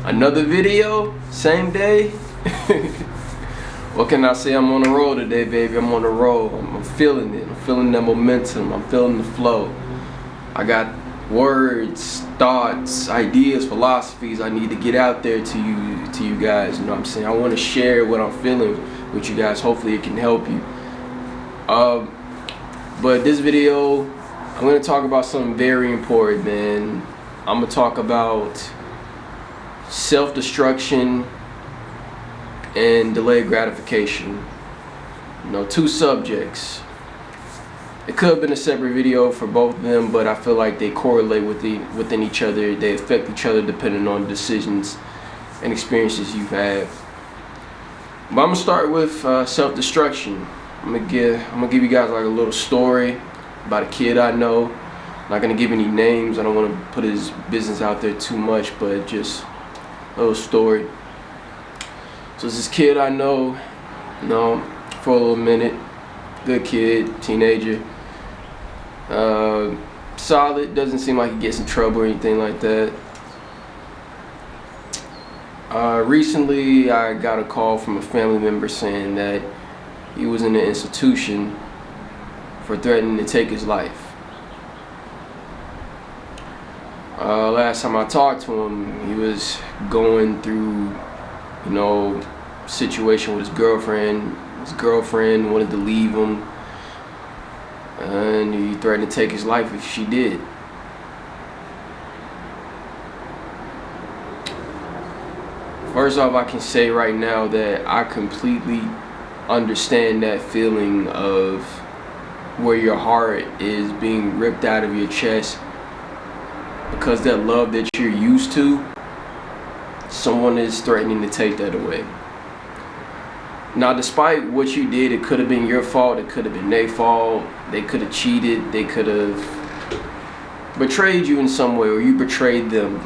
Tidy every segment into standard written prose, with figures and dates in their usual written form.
Another video, same day. What can I say? I'm on the roll today, baby. I'm on the roll. I'm feeling it. I'm feeling the momentum. I'm feeling the flow. I got words, thoughts, ideas, philosophies I need to get out there to you guys. You know what I'm saying? I want to share what I'm feeling with you guys. Hopefully it can help you. But this video, I'm going to talk about something very important, man. I'm going to talk about self-destruction and delayed gratification. You know, two subjects. It could have been a separate video for both of them, but I feel like they correlate within each other. They affect each other depending on decisions and experiences you've had. But I'm gonna start with self-destruction. I'm gonna give you guys like a little story about a kid I know. I'm not gonna give any names. I don't want to put his business out there too much, but just a little story. So it's this kid I know, you know, for a little minute. Good kid, teenager. Solid, doesn't seem like he gets in trouble or anything like that. Recently I got a call from a family member saying that he was in an institution for threatening to take his life. Last time I talked to him, he was going through, you know, situation with his girlfriend. His girlfriend wanted to leave him, and he threatened to take his life if she did. First off, I can say right now that I completely understand that feeling of where your heart is being ripped out of your chest because that love that you're used to, someone is threatening to take that away. Now, despite what you did, it could have been your fault, it could have been their fault, they could have cheated, they could have betrayed you in some way, or you betrayed them.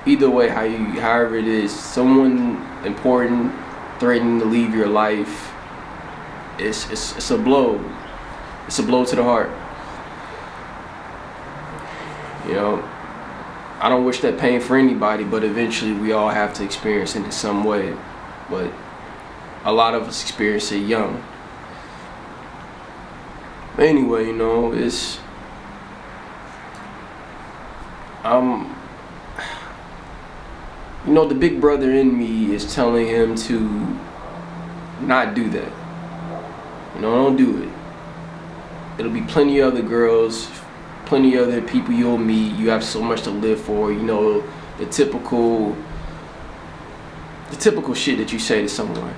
Either way, however it is, someone important threatening to leave your life, it's a blow. It's a blow to the heart. You know, I don't wish that pain for anybody, but eventually we all have to experience it in some way. But a lot of us experience it young. But anyway, you know, you know, the big brother in me is telling him to not do that. You know, don't do it. It'll be plenty of other girls, plenty of other people you'll meet. You have so much to live for. You know, the typical shit that you say to someone.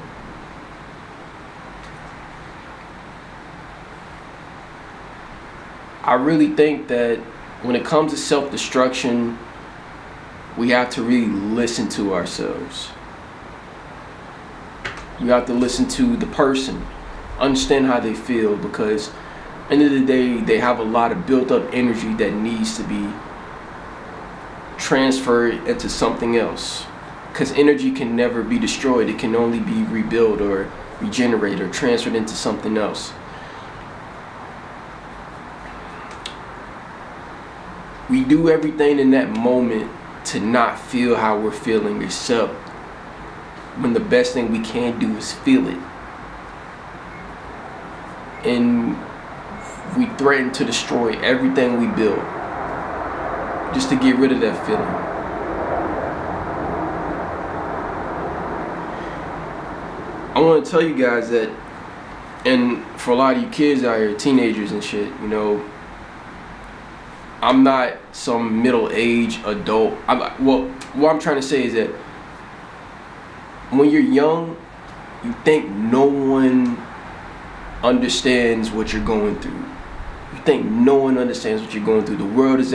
I really think that when it comes to self-destruction, we have to really listen to ourselves. You have to listen to the person, understand how they feel, because at the end of the day, they have a lot of built up energy that needs to be transferred into something else. Because energy can never be destroyed, it can only be rebuilt or regenerated or transferred into something else. We do everything in that moment to not feel how we're feeling, except when the best thing we can do is feel it. And we threaten to destroy everything we build just to get rid of that feeling. I want to tell you guys that, and for a lot of you kids out here, teenagers and shit, you know, I'm not some middle-aged adult. What I'm trying to say is that when you're young, you think no one understands what you're going through. You think no one understands what you're going through. The world is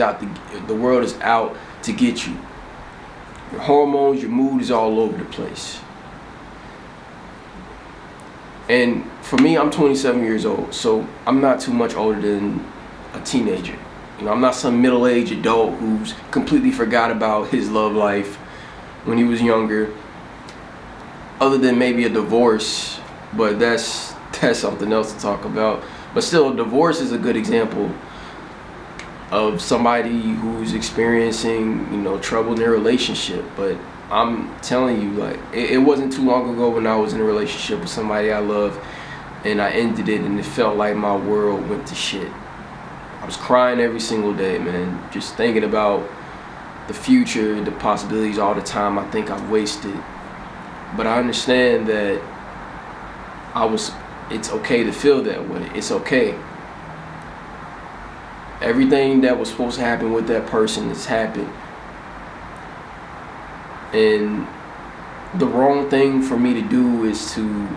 out to get you. Your hormones, your mood is all over the place. And for me, I'm 27 years old, so I'm not too much older than a teenager. You know, I'm not some middle-aged adult who's completely forgot about his love life when he was younger, other than maybe a divorce, but that's something else to talk about. But still, divorce is a good example of somebody who's experiencing, you know, trouble in their relationship. But I'm telling you, like, it wasn't too long ago when I was in a relationship with somebody I love, and I ended it, and it felt like my world went to shit. I was crying every single day, man, just thinking about the future, the possibilities, all the time I think I've wasted. But I understand that it's okay to feel that way. It's okay. Everything that was supposed to happen with that person has happened. And the wrong thing for me to do is to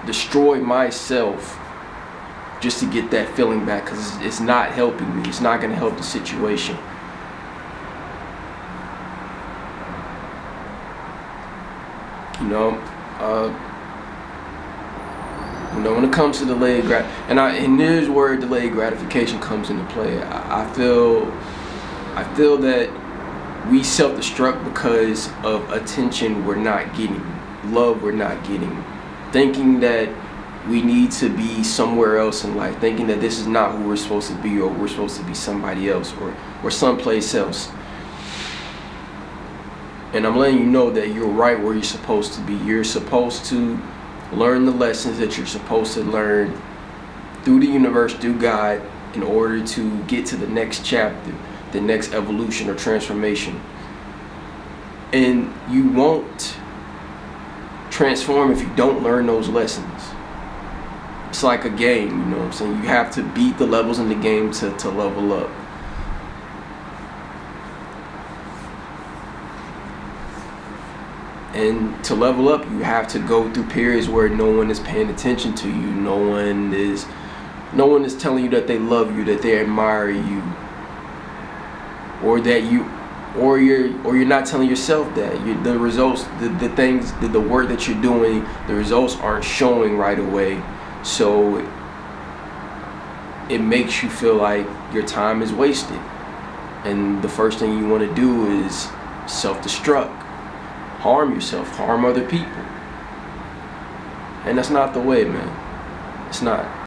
destroy myself just to get that feeling back, because it's not helping me. It's not going to help the situation. When it comes to delayed and here's where delayed gratification comes into play. I feel that we self-destruct because of attention we're not getting, love we're not getting, thinking that we need to be somewhere else in life, thinking that this is not who we're supposed to be, or we're supposed to be somebody else, or someplace else. And I'm letting you know that you're right where you're supposed to be. You're supposed to learn the lessons that you're supposed to learn through the universe, through God, in order to get to the next chapter, the next evolution or transformation. And you won't transform if you don't learn those lessons. It's like a game, you know what I'm saying? You have to beat the levels in the game to level up. And to level up, you have to go through periods where no one is paying attention to you. No one is telling you that they love you, that they admire you, or you're not telling yourself that. The results, the things, the work that you're doing, the results aren't showing right away. So it makes you feel like your time is wasted. And the first thing you want to do is self-destruct. Harm yourself, harm other people. And that's not the way, man. It's not.